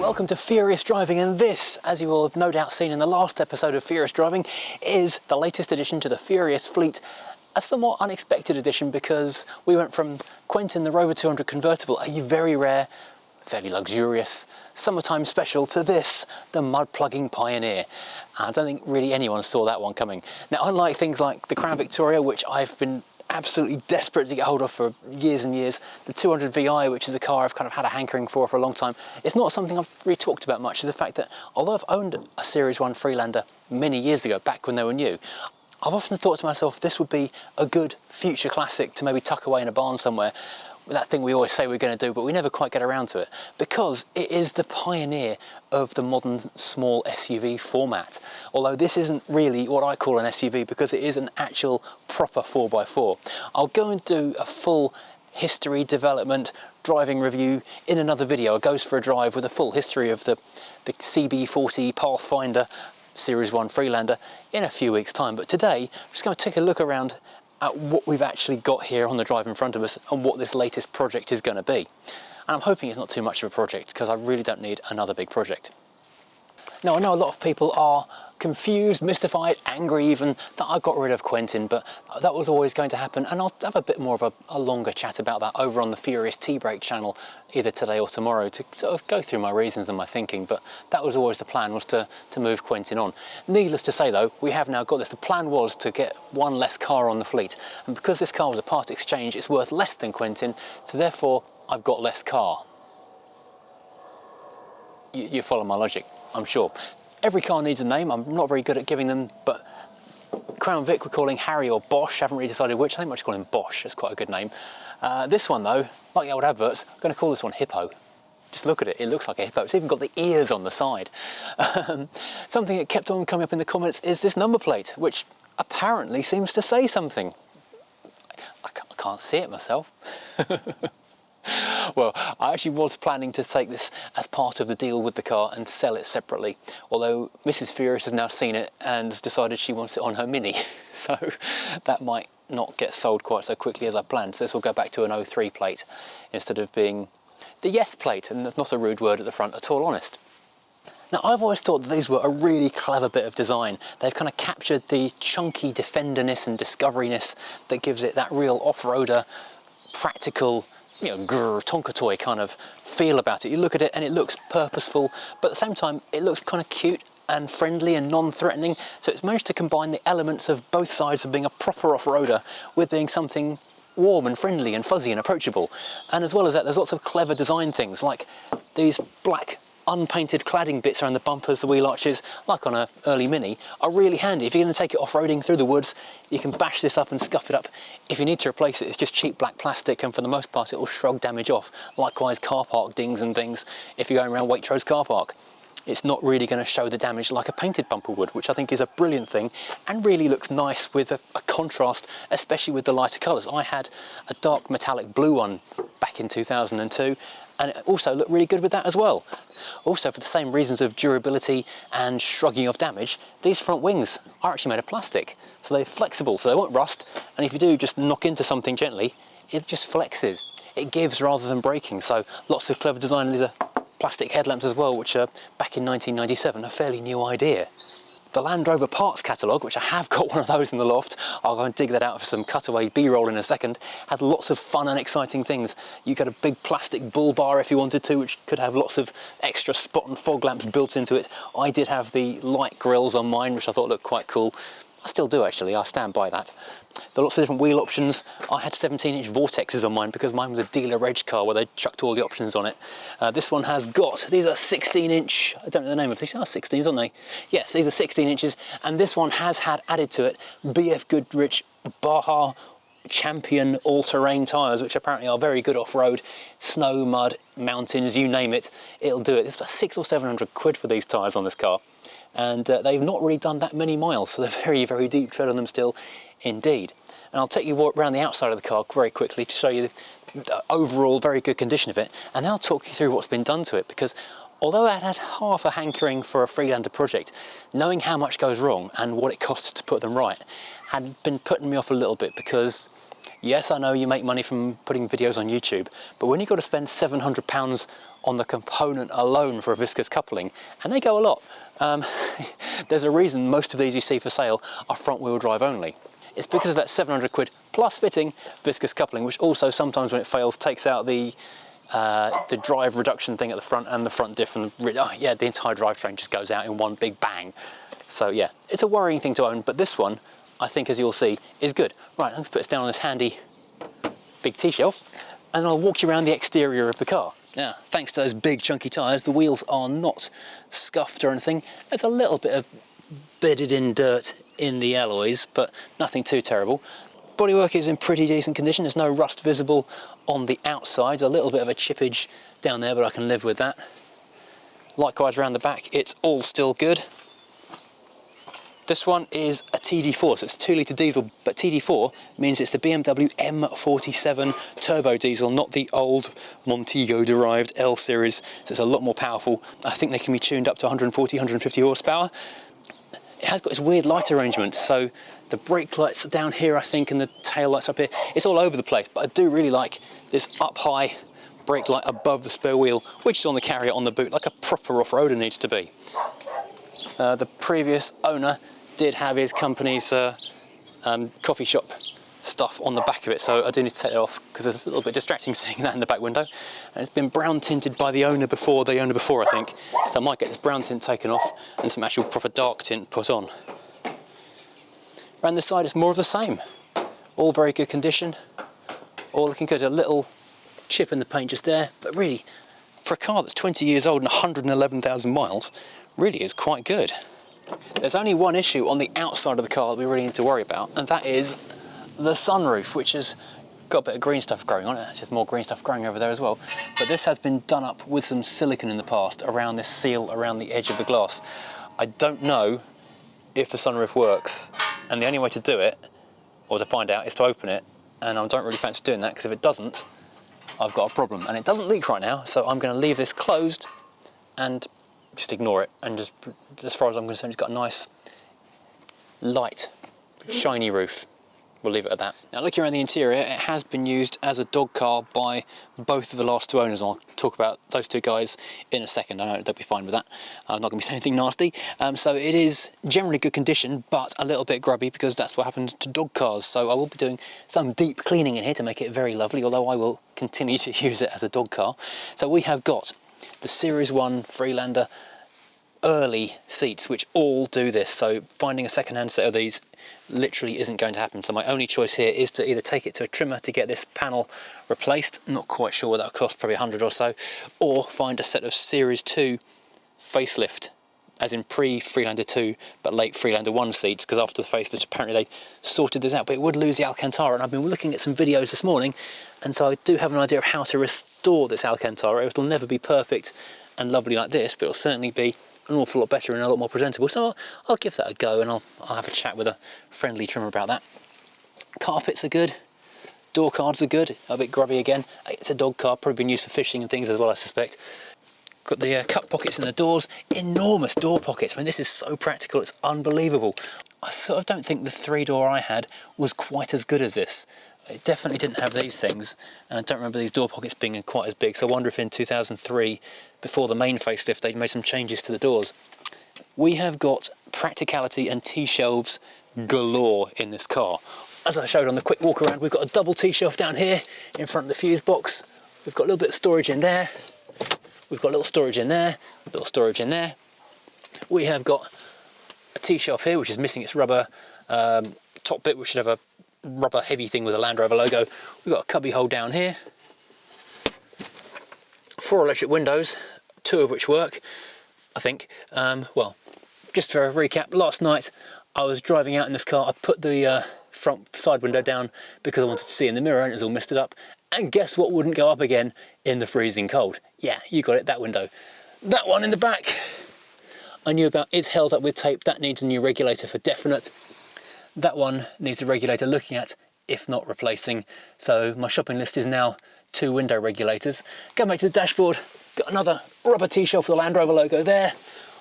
welcome to Furious Driving, and this, as you will have no doubt seen in the last episode of Furious Driving, is the latest addition to the Furious fleet. A somewhat unexpected addition because we went from Quentin the Rover 200 Convertible, a very rare, fairly luxurious summertime special, to this, the mud-plugging Pioneer. I don't think really anyone saw that one coming. Now, unlike things like the Crown Victoria, which I've been absolutely desperate to get hold of for years and years, the 200 VI, which is a car I've kind of had a hankering for a long time, it's not something I've really talked about much. Is the fact that although I've owned a Series 1 Freelander many years ago, back when they were new, I've often thought to myself this would be a good future classic to maybe tuck away in a barn somewhere. That thing we always say we're going to do, but we never quite get around to it, because it is the pioneer of the modern small SUV format. Although this isn't really what I call an SUV, because it is an actual proper 4x4. I'll go and do a full history, development, driving review in another video. It goes for a drive with a full history of the CB40 Pathfinder Series 1 Freelander in a few weeks' time. But today, I'm just going to take a look around at what we've actually got here on the drive in front of us and what this latest project is going to be. And I'm hoping it's not too much of a project, because I really don't need another big project. Now, I know a lot of people are confused, mystified, angry even that I got rid of Quentin, but that was always going to happen, and I'll have a bit more of a longer chat about that over on the Furious T-Brake channel either today or tomorrow to sort of go through my reasons and my thinking, but that was always the plan, was to move Quentin on. Needless to say though, we have now got this. The plan was to get one less car on the fleet, and because this car was a part exchange, it's worth less than Quentin, so therefore I've got less car. You follow my logic, I'm sure. Every car needs a name. I'm not very good at giving them, but Crown Vic we're calling Harry or Bosch. Haven't really decided which. I think I might just call him Bosch. It's quite a good name. This one though, like the old adverts, I'm going to call this one Hippo. Just look at it, it looks like a hippo. It's even got the ears on the side. Something that kept on coming up in the comments is this number plate, which apparently seems to say something. I can't see it myself. Well, I actually was planning to take this as part of the deal with the car and sell it separately, although Mrs. Furious has now seen it and has decided she wants it on her Mini, so that might not get sold quite so quickly as I planned. So this will go back to an 03 plate instead of being the Yes plate, and that's not a rude word at the front at all, honest. Now, I've always thought that these were a really clever bit of design. They've kind of captured the chunky defenderness and discoveryness that gives it that real off-roader, practical, you know, Tonka toy kind of feel about it. You look at it and it looks purposeful, but at the same time it looks kind of cute and friendly and non-threatening. So it's managed to combine the elements of both sides of being a proper off-roader with being something warm and friendly and fuzzy and approachable. And as well as that, there's lots of clever design things, like these black unpainted cladding bits around the bumpers, the wheel arches, like on an early Mini, are really handy. If you're going to take it off-roading through the woods, you can bash this up and scuff it up. If you need to replace it, it's just cheap black plastic, and for the most part it will shrug damage off. Likewise, car park dings and things, if you're going around Waitrose car park, it's not really going to show the damage like a painted bumper would, which I think is a brilliant thing and really looks nice with a contrast, especially with the lighter colours. I had a dark metallic blue one back in 2002, and it also looked really good with that as well. Also, for the same reasons of durability and shrugging off damage, these front wings are actually made of plastic, so they're flexible, so they won't rust, and if you do just knock into something gently, it just flexes. It gives rather than breaking, so lots of clever design. These are plastic headlamps as well, which are back in 1997, a fairly new idea. The Land Rover parts catalogue, which I have got one of those in the loft, I'll go and dig that out for some cutaway B-roll in a second, had lots of fun and exciting things. You got a big plastic bull bar if you wanted to, which could have lots of extra spot and fog lamps built into it. I did have the light grills on mine, which I thought looked quite cool. I still do actually, I stand by that. There are lots of different wheel options. I had 17-inch Vortexes on mine because mine was a dealer reg car where they chucked all the options on it. This one has got, these are 16-inch, I don't know the name of these, are 16s, aren't they? Yes, these are 16 inches, and this one has had added to it BF Goodrich Baja Champion all-terrain tyres, which apparently are very good off-road, snow, mud, mountains, you name it, it'll do it. It's about 600 or 700 quid for these tyres on this car, and they've not really done that many miles, so they're very, very deep tread on them still indeed. And I'll take you around the outside of the car very quickly to show you the overall very good condition of it, and then I'll talk you through what's been done to it, because although I had half a hankering for a Freelander project, knowing how much goes wrong and what it costs to put them right had been putting me off a little bit, because Yes, I know you make money from putting videos on YouTube, but when you've got to spend £700 on the component alone for a viscous coupling, and they go a lot, there's a reason most of these you see for sale are front wheel drive only. It's because of that 700 quid plus fitting viscous coupling, which also sometimes when it fails takes out the drive reduction thing at the front and the front diff, and the entire drivetrain just goes out in one big bang. So yeah, it's a worrying thing to own, but this one, I think, as you'll see, is good. Right, let's put this down on this handy big T-shelf, and I'll walk you around the exterior of the car. Now, thanks to those big chunky tyres, the wheels are not scuffed or anything. There's a little bit of bedded in dirt in the alloys, but nothing too terrible. Bodywork is in pretty decent condition. There's no rust visible on the outside. A little bit of a chippage down there, but I can live with that. Likewise around the back, it's all still good. This one is a TD4, so it's a 2-litre diesel, but TD4 means it's the BMW M47 turbo diesel, not the old Montego-derived L series, so it's a lot more powerful. I think they can be tuned up to 140, 150 horsepower. It has got this weird light arrangement, so the brake lights are down here, I think, and the tail lights up here. It's all over the place, but I do really like this up-high brake light above the spare wheel, which is on the carrier on the boot, like a proper off-roader needs to be. The previous owner did have his company's coffee shop stuff on the back of it, so I do need to take it off because it's a little bit distracting seeing that in the back window. And it's been brown tinted by the owner before, I think, so I might get this brown tint taken off and some actual proper dark tint put on. Around this side it's more of the same, all very good condition, all looking good. A little chip in the paint just there, but really for a car that's 20 years old and 111,000 miles, really is quite good. There's only one issue on the outside of the car that we really need to worry about, and that is the sunroof, which has got a bit of green stuff growing on it. There's just more green stuff growing over there as well. But this has been done up with some silicone in the past around this seal around the edge of the glass. I don't know if the sunroof works, and the only way to do it, or to find out, is to open it, and I don't really fancy doing that because if it doesn't, I've got a problem. And it doesn't leak right now, so I'm going to leave this closed and just ignore it, and just, as far as I'm concerned, it's got a nice light shiny roof. We'll leave it at that. Now, looking around the interior, it has been used as a dog car by both of the last two owners. I'll talk about those two guys in a second. I know they'll be fine with that. I'm not going to be saying anything nasty. So it is generally good condition, but a little bit grubby because that's what happens to dog cars. So I will be doing some deep cleaning in here to make it very lovely, although I will continue to use it as a dog car. So we have got the Series 1 Freelander early seats, which all do this. So finding a second-hand set of these literally isn't going to happen. So my only choice here is to either take it to a trimmer to get this panel replaced, not quite sure what that'll cost, probably 100 or so, or find a set of Series 2 facelift, as in pre-Freelander 2 but late Freelander 1 seats, because after the facelift apparently they sorted this out, but it would lose the Alcantara, and I've been looking at some videos this morning, and so I do have an idea of how to restore this Alcantara. It'll never be perfect and lovely like this, but it'll certainly be an awful lot better and a lot more presentable. So I'll give that a go, and I'll have a chat with a friendly trimmer about that. Carpets are good, door cards are good, a bit grubby again. It's a dog car, probably been used for fishing and things as well, I suspect. Got the cup pockets in the doors, enormous door pockets. I mean, this is so practical, it's unbelievable. I sort of don't think the 3-door I had was quite as good as this. It definitely didn't have these things, and I don't remember these door pockets being quite as big, so I wonder if in 2003, before the main facelift, they'd made some changes to the doors. We have got practicality and T-shelves galore in this car. As I showed on the quick walk around, we've got a double T-shelf down here in front of the fuse box. We've got a little bit of storage in there. We've got a little storage in there, a little storage in there. We have got a T-shelf here, which is missing its rubber top bit, which should have a rubber heavy thing with a Land Rover logo. We've got a cubby hole down here. 4 electric windows, 2 of which work, I think. Well, just for a recap, last night I was driving out in this car. I put the front side window down because I wanted to see in the mirror, and it was all misted up. And guess what wouldn't go up again in the freezing cold? Yeah, you got it, that window. That one in the back, I knew about. It's held up with tape. That needs a new regulator for definite. That one needs a regulator looking at, if not replacing. So my shopping list is now 2 window regulators. Going back to the dashboard, got another rubber T-shelf with the Land Rover logo there.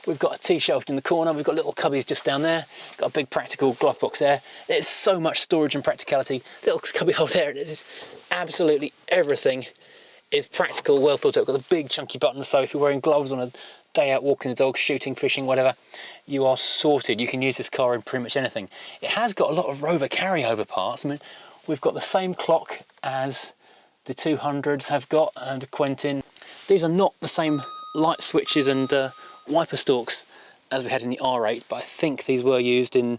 We've got a T-shelf in the corner, we've got little cubbies just down there, got a big practical glove box there. There's so much storage and practicality. Little cubby hole there, it is absolutely everything is practical, well thought out. Got the big chunky buttons, so if you're wearing gloves on a day out walking the dog, shooting, fishing, whatever, you are sorted. You can use this car in pretty much anything. It has got a lot of Rover carryover parts. I mean, we've got the same clock as the 200s have got, and Quentin. These are not the same light switches and wiper stalks as we had in the R8, but I think these were used in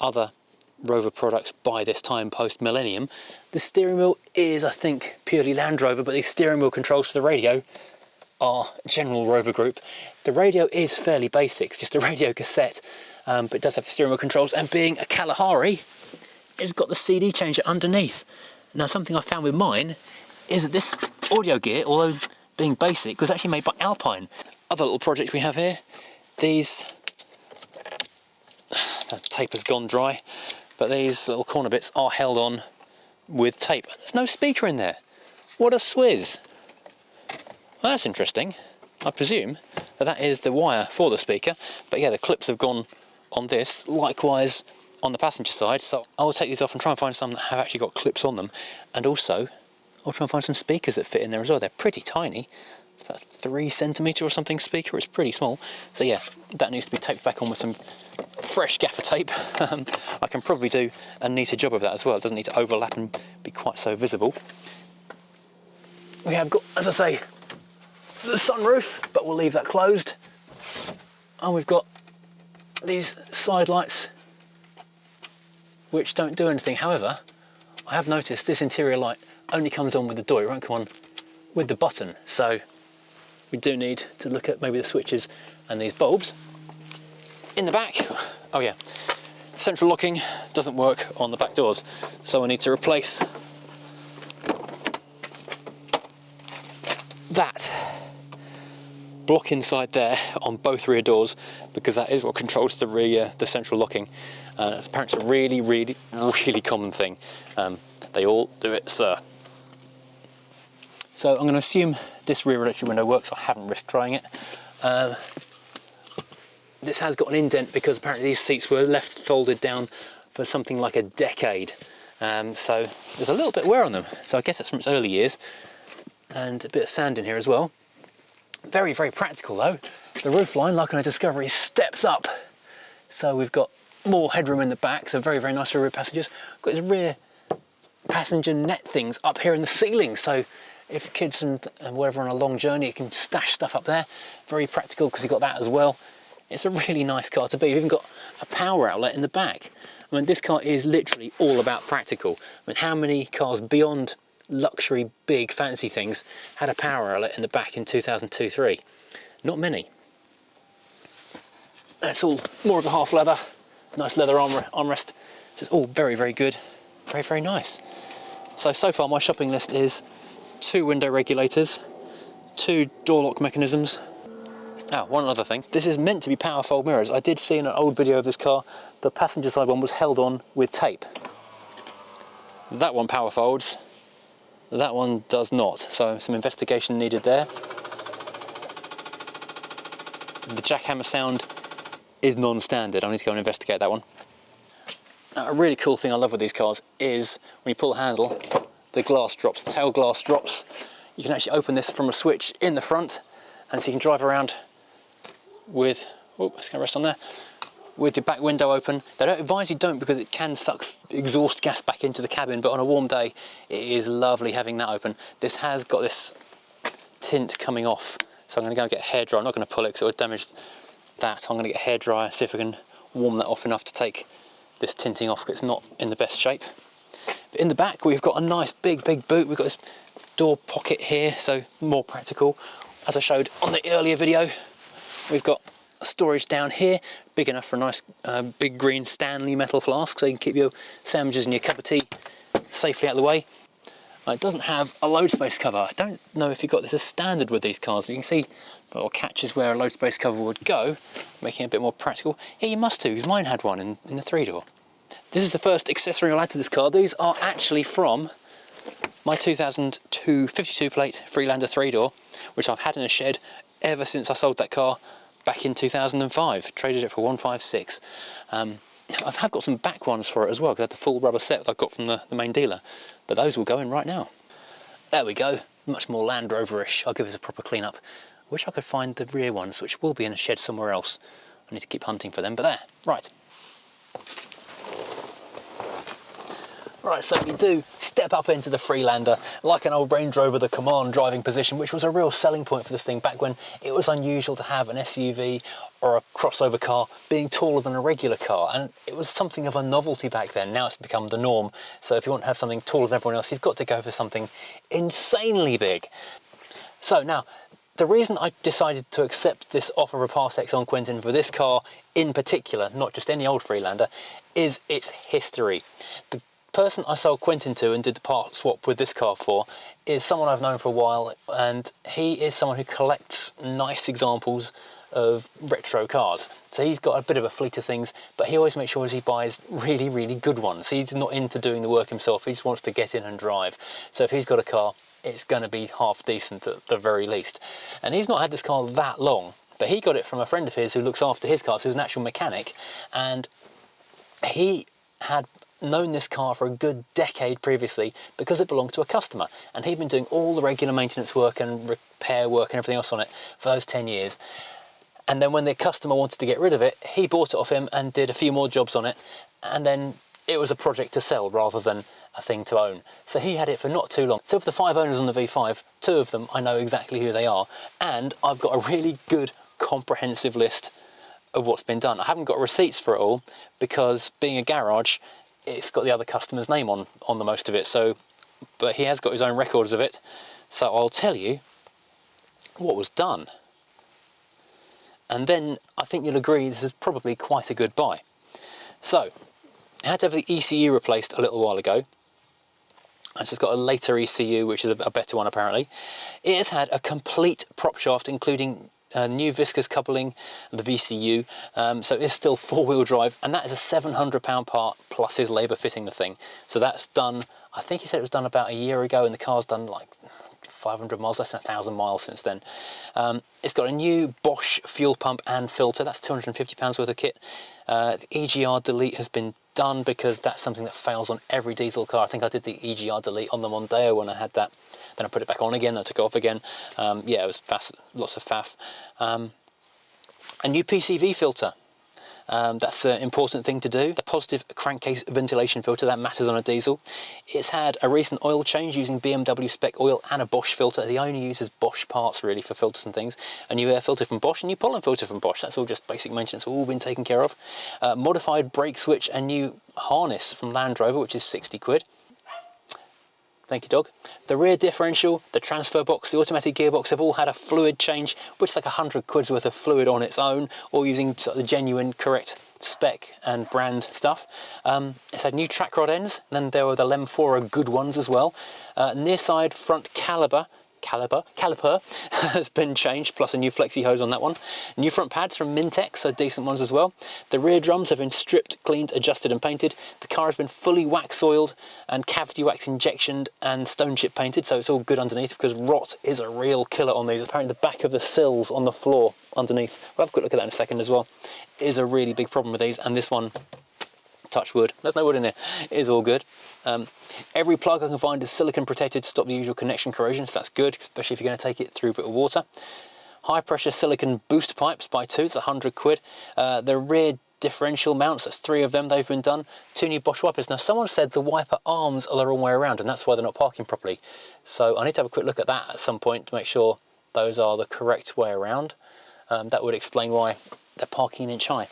other Rover products by this time post-millennium. The steering wheel is, I think, purely Land Rover, but these steering wheel controls for the radio are general Rover group. The radio is fairly basic, it's just a radio cassette, but it does have the steering wheel controls, and being a Kalahari, it's got the CD changer underneath. Now, something I found with mine is that this audio gear, although being basic, was actually made by Alpine. Other little project we have here, these, the tape has gone dry, but these little corner bits are held on with tape. There's no speaker in there. What a swizz. Well, that's interesting. I presume that that is the wire for the speaker, but yeah, the clips have gone on this, likewise on the passenger side, so I will take these off and try and find some that have actually got clips on them, and also I'll try and find some speakers that fit in there as well. They're pretty tiny. It's about 3 centimetre or something speaker, it's pretty small. So yeah, that needs to be taped back on with some fresh gaffer tape. I can probably do a neater job of that as well. It doesn't need to overlap and be quite so visible. We have got, as I say, the sunroof, but we'll leave that closed. And we've got these side lights which don't do anything. However, I have noticed this interior light only comes on with the door, it won't come on with the button, so we do need to look at maybe the switches and these bulbs. In the back, oh yeah, central locking doesn't work on the back doors, so I need to replace that block inside there on both rear doors, because that is what controls the rear, the central locking. Apparently it's a really, really, really common thing. They all do it, sir. So I'm going to assume this rear electric window works. I haven't risked trying it. This has got an indent because apparently these seats were left folded down for something like a decade. So there's a little bit of wear on them. So I guess that's from its early years. And a bit of sand in here as well. Very, very practical though. The roofline, like on a Discovery, steps up. So we've got more headroom in the back, so very, very nice for rear passengers. Got these rear passenger net things up here in the ceiling, so if kids and whatever on a long journey, you can stash stuff up there. Very practical because you've got that as well. It's a really nice car to be. You've even got a power outlet in the back. I mean, this car is literally all about practical. I mean, how many cars beyond luxury, big, fancy things had a power outlet in the back in 2002-03? Not many. It's all more of a half leather, nice leather armrest. It's all very, very good, very, very nice. So far my shopping list is 2 window regulators, 2 door lock mechanisms. Oh, one other thing. This is meant to be power fold mirrors. I did see in an old video of this car, the passenger side one was held on with tape. That one power folds, that one does not. So some investigation needed there. The jackhammer sound is non-standard. I need to go and investigate that one. A really cool thing I love with these cars is when you pull the handle, the glass drops, the tail glass drops. You can actually open this from a switch in the front, and so you can drive around with, oh, it's going to rest on there, with the back window open. They don't advise you don't, because it can suck exhaust gas back into the cabin, but on a warm day it is lovely having that open. This has got this tint coming off, so I'm going to go and get a hairdryer. I'm not going to pull it because it would damage that. I'm going to get a hairdryer, see if we can warm that off enough to take this tinting off, because it's not in the best shape. But in the back we've got a nice big boot. We've got this door pocket here, so more practical. As I showed on the earlier video, we've got storage down here, big enough for a nice big green Stanley metal flask, so you can keep your sandwiches and your cup of tea safely out of the way. It doesn't have a load space cover. I don't know if you've got this as standard with these cars, but you can see the little catches where a load space cover would go, making it a bit more practical. Yeah, you must do, because mine had one in the 3-door. This is the first accessory I'll add to this car. These are actually from my 2002 52 plate Freelander 3-door, which I've had in a shed ever since I sold that car back in 2005, traded it for 156. I have got some back ones for it as well, because I had the full rubber set that I got from the main dealer, but those will go in right now. There we go, much more Land Rover-ish. I'll give this a proper clean up. I wish I could find the rear ones, which will be in a shed somewhere else. I need to keep hunting for them, but there, right. Right, so we do step up into the Freelander like an old Range Rover, the command driving position, which was a real selling point for this thing back when it was unusual to have an SUV or a crossover car being taller than a regular car, and it was something of a novelty back then. Now it's become the norm, so if you want to have something taller than everyone else, you've got to go for something insanely big. So now, the reason I decided to accept this offer of a Part X on Quentin for this car in particular, not just any old Freelander, is its history. The person I sold Quentin to and did the part swap with this car for is someone I've known for a while, and he is someone who collects nice examples of retro cars. So he's got a bit of a fleet of things, but he always makes sure he buys really, really good ones. He's not into doing the work himself, he just wants to get in and drive. So if he's got a car, it's going to be half decent at the very least. And he's not had this car that long, but he got it from a friend of his who looks after his cars, who's an actual mechanic, and he had known this car for a good decade previously because it belonged to a customer, and he'd been doing all the regular maintenance work and repair work and everything else on it for those 10 years. And then when the customer wanted to get rid of it, he bought it off him and did a few more jobs on it, and then it was a project to sell rather than a thing to own. So he had it for not too long. So of the 5 owners on the V5, 2 of them I know exactly who they are, and I've got a really good comprehensive list of what's been done. I haven't got receipts for it all because, being a garage, it's got the other customer's name on the most of it. So, but he has got his own records of it. So I'll tell you what was done. And then I think you'll agree this is probably quite a good buy. So, I had to have the ECU replaced a little while ago. It's just got a later ECU, which is a better one apparently. It has had a complete prop shaft, including new viscous coupling, the VCU, so it's still 4-wheel drive, and that is a £700 part plus his labour fitting the thing. So that's done, I think he said it was done about a year ago, and the car's done like 500 miles, less than 1,000 miles since then. It's got a new Bosch fuel pump and filter, that's £250 worth of kit. The EGR delete has been done because that's something that fails on every diesel car. I think I did the EGR delete on the Mondeo when I had that. Then I put it back on again, then I took it off again. Yeah, it was fast, lots of faff. A new PCV filter. That's an important thing to do. The positive crankcase ventilation filter, that matters on a diesel. It's had a recent oil change using BMW spec oil and a Bosch filter. He only uses Bosch parts really for filters and things. A new air filter from Bosch, a new pollen filter from Bosch. That's all just basic maintenance, all been taken care of. Modified brake switch and new harness from Land Rover, which is 60 quid. Thank you, dog. The rear differential, the transfer box, the automatic gearbox have all had a fluid change, which is like 100 quid's worth of fluid on its own, all using sort of the genuine, correct spec and brand stuff. It's had new track rod ends, and then there were the Lemfora good ones as well. Near side front caliper has been changed, plus a new flexi hose on that one. New front pads from Mintex, so decent ones as well. The rear drums have been stripped, cleaned, adjusted and painted. The car has been fully wax oiled and cavity wax injectioned and stone chip painted, so it's all good underneath, because rot is a real killer on these. Apparently the back of the sills on the floor underneath, we'll have a quick look at that in a second as well, is a really big problem with these, and this one, touch wood, there's no wood in there, it is all good. Every plug I can find is silicone protected to stop the usual connection corrosion, so that's good, especially if you're going to take it through a bit of water. High pressure silicone boost pipes by 2, it's 100 quid. The rear differential mounts, that's 3 of them, they've been done. 2 new Bosch wipers. Now someone said the wiper arms are the wrong way around, and that's why they're not parking properly. So I need to have a quick look at that at some point to make sure those are the correct way around. That would explain why they're parking an inch high.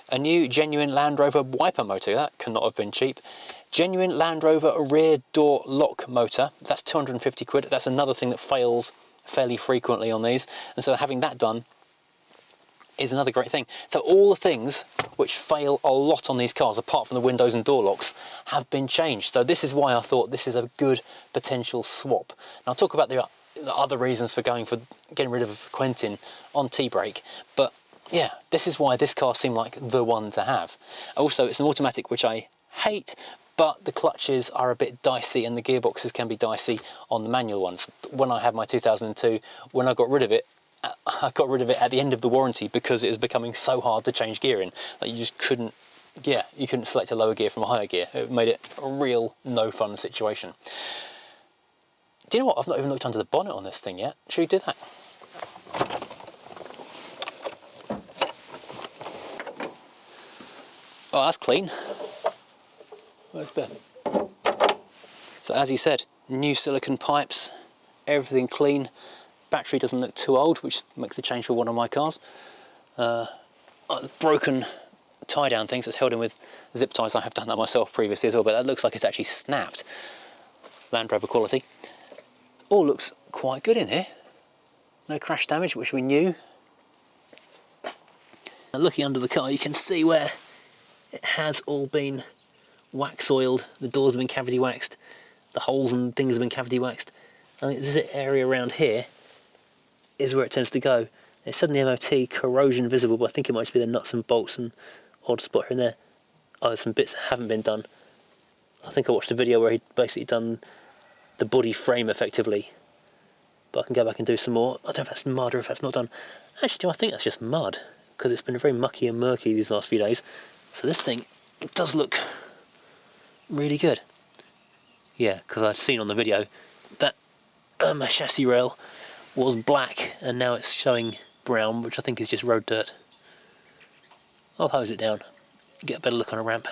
A new genuine Land Rover wiper motor, that cannot have been cheap. Genuine Land Rover rear door lock motor, that's 250 quid. That's another thing that fails fairly frequently on these, and so having that done is another great thing. So all the things which fail a lot on these cars, apart from the windows and door locks, have been changed. So this is why I thought this is a good potential swap. Now I'll talk about the other reasons for getting rid of Quentin on T-brake, but yeah, this is why this car seemed like the one to have. Also, it's an automatic, which I hate, but the clutches are a bit dicey and the gearboxes can be dicey on the manual ones. When I had my 2002, when I got rid of it I got rid of it at the end of the warranty because it was becoming so hard to change gear in that you just couldn't, yeah, you couldn't select a lower gear from a higher gear. It made it a real no fun situation. Do you know what? I've not even looked under the bonnet on this thing yet. Should we do that? Oh, that's clean. Where's the... So as you said, new silicone pipes, everything clean. Battery doesn't look too old, which makes a change for one of my cars. Broken tie-down things that's held in with zip ties. I have done that myself previously as well, but that looks like it's actually snapped. Land Rover quality. All looks quite good in here. No crash damage, which we knew. Now, looking under the car, you can see where it has all been wax oiled. The doors have been cavity waxed. The holes and things have been cavity waxed. I think this area around here is where it tends to go. It's suddenly MOT, corrosion visible, but I think it might just be the nuts and bolts and odd spot here and there. Oh, there's some bits that haven't been done. I think I watched a video where he'd basically done the body frame effectively, but I can go back and do some more. I don't know if that's mud or if that's not done. Actually, I think that's just mud, because it's been very mucky and murky these last few days. So this thing does look really good. Yeah, because I've seen on the video that my chassis rail was black and now it's showing brown, which I think is just road dirt. I'll hose it down, get a better look on a ramp.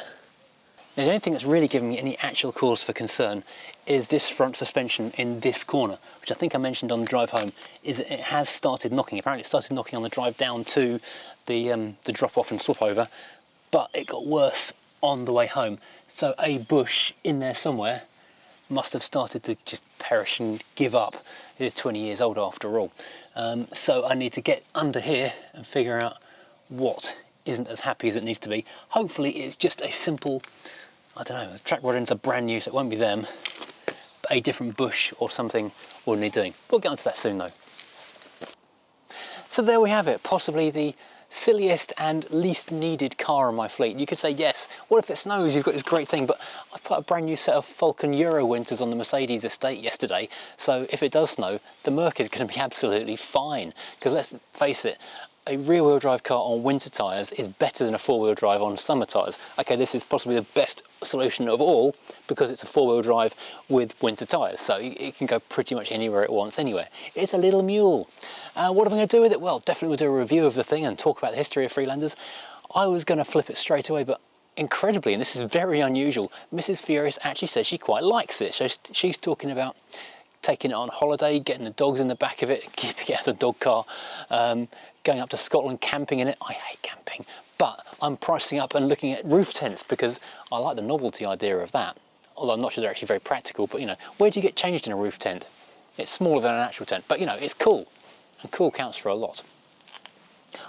Now, the only thing that's really giving me any actual cause for concern is this front suspension in this corner, which I think I mentioned on the drive home, is it has started knocking. Apparently it started knocking on the drive down to the drop off and swap over, but it got worse on the way home. So a bush in there somewhere must have started to just perish and give up. It is 20 years old after all. So I need to get under here and figure out what isn't as happy as it needs to be. Hopefully it's just a simple, I don't know, the track rod ends are brand new, so it won't be them, but a different bush or something will need doing. We'll get onto that soon though. So there we have it, possibly the silliest and least needed car in my fleet. You could say, yes, what if it snows? You've got this great thing, but I put a brand new set of Falcon Euro Winters on the Mercedes estate yesterday, so if it does snow, the Merc is going to be absolutely fine, because let's face it, a rear-wheel drive car on winter tyres is better than a four-wheel drive on summer tyres. Okay, this is possibly the best solution of all because it's a four-wheel drive with winter tyres, so it can go pretty much anywhere it wants anywhere. It's a little mule. What am I going to do with it? Well, definitely we'll do a review of the thing and talk about the history of Freelanders. I was going to flip it straight away, but incredibly, and this is very unusual, Mrs. Furious actually says she quite likes it. She's talking about taking it on holiday, getting the dogs in the back of it, keeping it as a dog car, going up to Scotland, camping in it. I hate camping, but I'm pricing up and looking at roof tents because I like the novelty idea of that. Although I'm not sure they're actually very practical, but you know, where do you get changed in a roof tent? It's smaller than an actual tent, but you know, it's cool, and cool counts for a lot.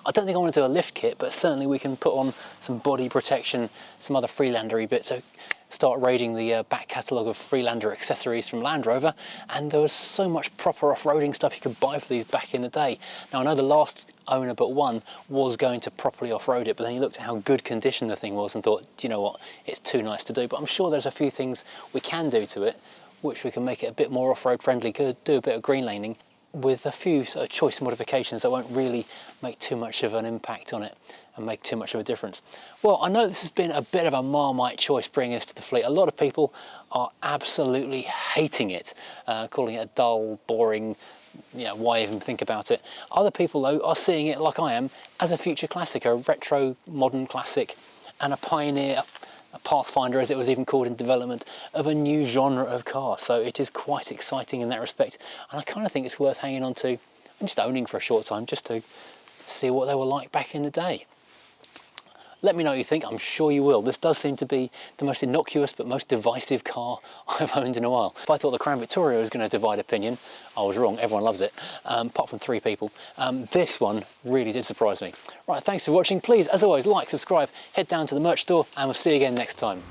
I don't think I want to do a lift kit, but certainly we can put on some body protection, some other Freelander-y bits. So start raiding the back catalogue of Freelander accessories from Land Rover, and there was so much proper off-roading stuff you could buy for these back in the day. Now I know the last owner but one was going to properly off-road it, but then he looked at how good condition the thing was and thought, you know what, it's too nice to do. But I'm sure there's a few things we can do to it which we can make it a bit more off-road friendly, could do a bit of green laning with a few sort of choice modifications that won't really make too much of an impact on it and make too much of a difference. Well, I know this has been a bit of a Marmite choice bringing us to the fleet. A lot of people are absolutely hating it, calling it a dull, boring, you know, why even think about it. Other people though are seeing it, like I am, as a future classic, a retro modern classic and a pioneer, a pathfinder as it was even called in development, of a new genre of car. So it is quite exciting in that respect, and I kind of think it's worth hanging on to and just owning for a short time just to see what they were like back in the day. Let me know what you think, I'm sure you will. This does seem to be the most innocuous but most divisive car I've owned in a while. If I thought the Crown Victoria was going to divide opinion, I was wrong, everyone loves it, apart from 3 people. This one really did surprise me. Right, thanks for watching. Please, as always, like, subscribe, head down to the merch store, and we'll see you again next time.